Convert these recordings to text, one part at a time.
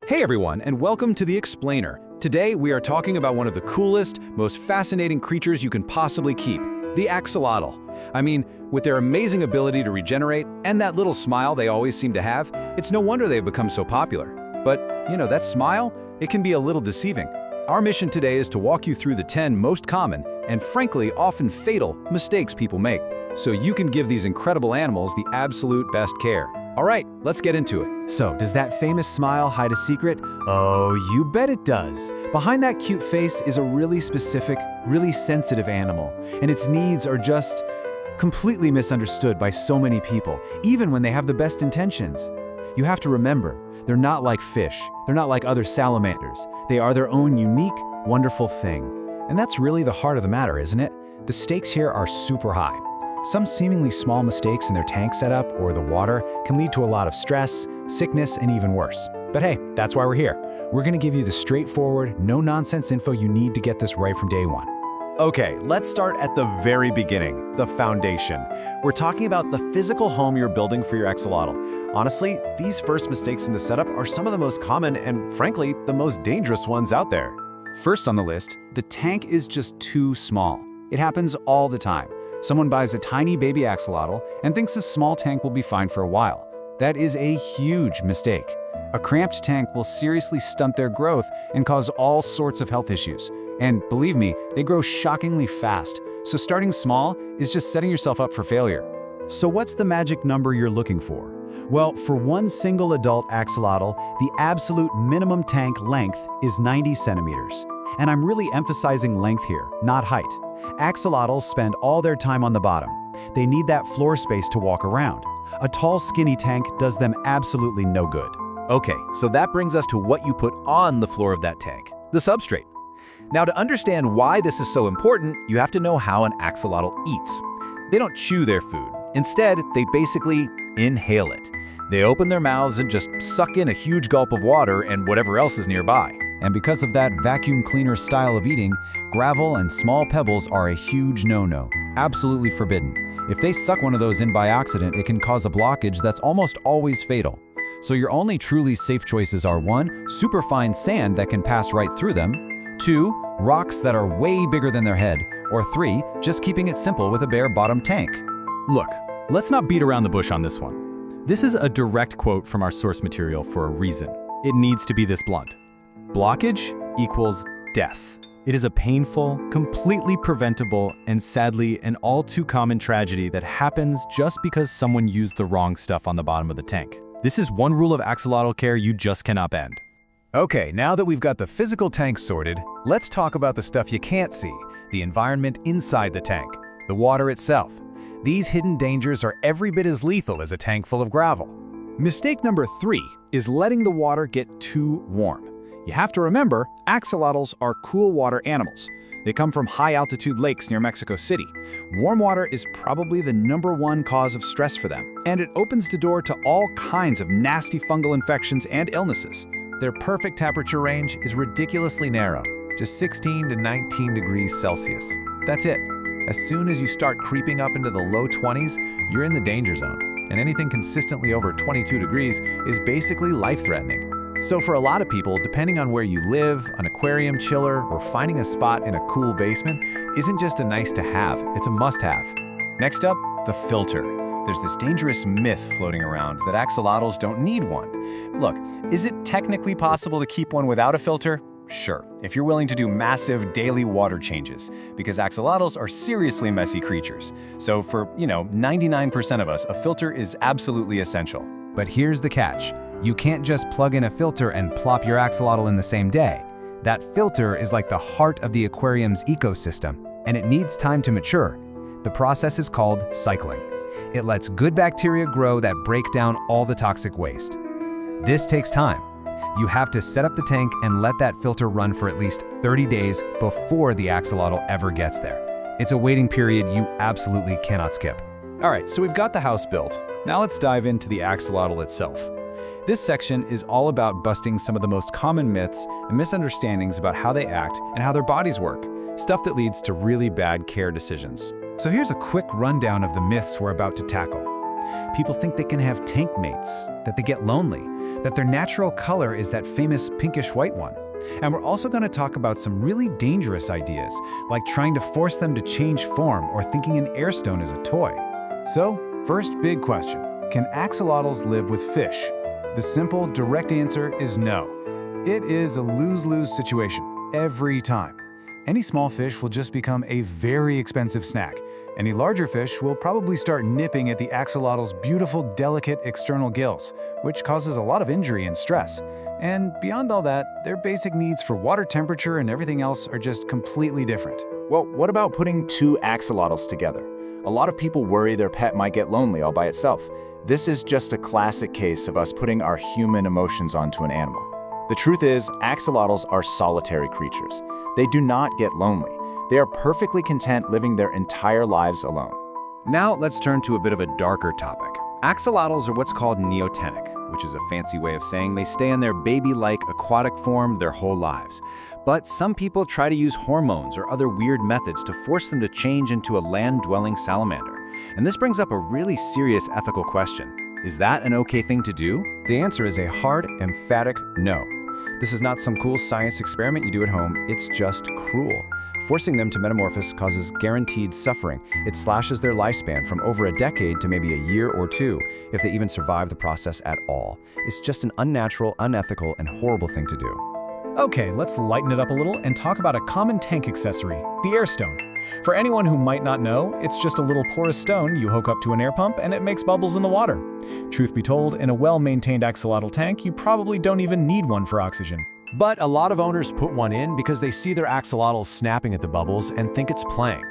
Hey everyone, and welcome to The Explainer. Today we are talking about one of the coolest, most fascinating creatures you can possibly keep, the axolotl. I mean, with their amazing ability to regenerate and that little smile they always seem to have, it's no wonder they've become so popular. But, that smile, it can be a little deceiving. Our mission today is to walk you through the 10 most common and frankly often fatal mistakes people make, so you can give these incredible animals the absolute best care. All right, let's get into it. So, does that famous smile hide a secret? Oh, you bet it does. Behind that cute face is a really specific, really sensitive animal, and its needs are just completely misunderstood by so many people, even when they have the best intentions. You have to remember, they're not like fish. They're not like other salamanders. They are their own unique, wonderful thing. And that's really the heart of the matter, isn't it? The stakes here are super high. Some seemingly small mistakes in their tank setup or the water can lead to a lot of stress, sickness, and even worse. But hey, that's why we're here. We're going to give you the straightforward, no-nonsense info you need to get this right from day one. Okay, let's start at the very beginning, the foundation. We're talking about the physical home you're building for your axolotl. Honestly, these first mistakes in the setup are some of the most common and, frankly, the most dangerous ones out there. First on the list, the tank is just too small. It happens all the time. Someone buys a tiny baby axolotl and thinks a small tank will be fine for a while. That is a huge mistake. A cramped tank will seriously stunt their growth and cause all sorts of health issues. And believe me, they grow shockingly fast. So starting small is just setting yourself up for failure. So what's the magic number you're looking for? Well, for one single adult axolotl, the absolute minimum tank length is 90 centimeters. And I'm really emphasizing length here, not height. Axolotls spend all their time on the bottom. They need that floor space to walk around. A tall, skinny tank does them absolutely no good. Okay, so that brings us to what you put on the floor of that tank, the substrate. Now, to understand why this is so important, you have to know how an axolotl eats. They don't chew their food. Instead, they basically inhale it. They open their mouths and just suck in a huge gulp of water and whatever else is nearby. And because of that vacuum cleaner style of eating, gravel and small pebbles are a huge no-no, absolutely forbidden. If they suck one of those in by accident, it can cause a blockage that's almost always fatal. So your only truly safe choices are 1, superfine sand that can pass right through them, 2, rocks that are way bigger than their head, or 3, just keeping it simple with a bare bottom tank. Look, let's not beat around the bush on this one. This is a direct quote from our source material for a reason. It needs to be this blunt. Blockage equals death. It is a painful, completely preventable, and sadly an all too common tragedy that happens just because someone used the wrong stuff on the bottom of the tank. This is one rule of axolotl care you just cannot bend. Okay, now that we've got the physical tank sorted, let's talk about the stuff you can't see, the environment inside the tank, the water itself. These hidden dangers are every bit as lethal as a tank full of gravel. Mistake number 3 is letting the water get too warm. You have to remember, axolotls are cool water animals. They come from high-altitude lakes near Mexico City. Warm water is probably the #1 cause of stress for them, and it opens the door to all kinds of nasty fungal infections and illnesses. Their perfect temperature range is ridiculously narrow, just 16 to 19 degrees Celsius. That's it. As soon as you start creeping up into the low 20s, you're in the danger zone, and anything consistently over 22 degrees is basically life-threatening. So for a lot of people, depending on where you live, an aquarium chiller, or finding a spot in a cool basement isn't just a nice to have, it's a must-have. Next up, the filter. There's this dangerous myth floating around that axolotls don't need one. Look, is it technically possible to keep one without a filter? Sure, if you're willing to do massive daily water changes, because axolotls are seriously messy creatures. So for, 99% of us, a filter is absolutely essential. But here's the catch. You can't just plug in a filter and plop your axolotl in the same day. That filter is like the heart of the aquarium's ecosystem, and it needs time to mature. The process is called cycling. It lets good bacteria grow that break down all the toxic waste. This takes time. You have to set up the tank and let that filter run for at least 30 days before the axolotl ever gets there. It's a waiting period you absolutely cannot skip. All right, so we've got the house built. Now let's dive into the axolotl itself. This section is all about busting some of the most common myths and misunderstandings about how they act and how their bodies work, stuff that leads to really bad care decisions. So here's a quick rundown of the myths we're about to tackle. People think they can have tank mates, that they get lonely, that their natural color is that famous pinkish-white one. And we're also going to talk about some really dangerous ideas, like trying to force them to change form or thinking an air stone is a toy. So, first big question, can axolotls live with fish? The simple, direct answer is no. It is a lose-lose situation, every time. Any small fish will just become a very expensive snack. Any larger fish will probably start nipping at the axolotl's beautiful, delicate external gills, which causes a lot of injury and stress. And beyond all that, their basic needs for water temperature and everything else are just completely different. Well, what about putting two axolotls together? A lot of people worry their pet might get lonely all by itself. This is just a classic case of us putting our human emotions onto an animal. The truth is, axolotls are solitary creatures. They do not get lonely. They are perfectly content living their entire lives alone. Now let's turn to a bit of a darker topic. Axolotls are what's called neotenic, which is a fancy way of saying they stay in their baby-like aquatic form their whole lives. But some people try to use hormones or other weird methods to force them to change into a land-dwelling salamander. And this brings up a really serious ethical question. Is that an okay thing to do? The answer is a hard, emphatic no. This is not some cool science experiment you do at home, it's just cruel. Forcing them to metamorphose causes guaranteed suffering. It slashes their lifespan from over a decade to maybe a year or two, if they even survive the process at all. It's just an unnatural, unethical, and horrible thing to do. Okay, let's lighten it up a little and talk about a common tank accessory, the air stone. For anyone who might not know, it's just a little porous stone you hook up to an air pump and it makes bubbles in the water. Truth be told, in a well-maintained axolotl tank, you probably don't even need one for oxygen. But a lot of owners put one in because they see their axolotls snapping at the bubbles and think it's playing.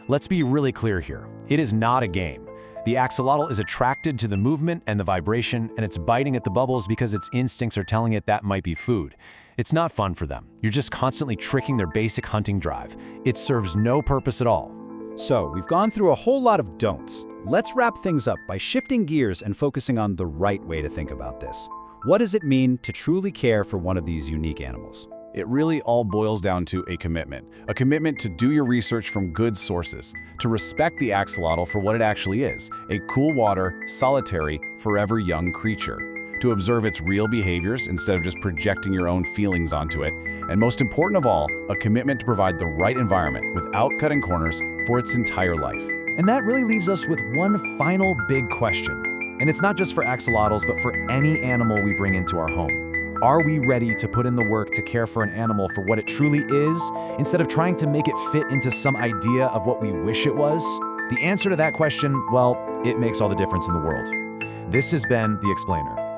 Let's be really clear here. It is not a game. The axolotl is attracted to the movement and the vibration, and it's biting at the bubbles because its instincts are telling it that might be food. It's not fun for them. You're just constantly tricking their basic hunting drive. It serves no purpose at all. So, we've gone through a whole lot of don'ts. Let's wrap things up by shifting gears and focusing on the right way to think about this. What does it mean to truly care for one of these unique animals? It really all boils down to a commitment to do your research from good sources, to respect the axolotl for what it actually is, a cool water, solitary, forever young creature, to observe its real behaviors instead of just projecting your own feelings onto it, and most important of all, a commitment to provide the right environment without cutting corners for its entire life. And that really leaves us with one final big question. And it's not just for axolotls, but for any animal we bring into our home. Are we ready to put in the work to care for an animal for what it truly is, instead of trying to make it fit into some idea of what we wish it was? The answer to that question, well, it makes all the difference in the world. This has been The Explainer.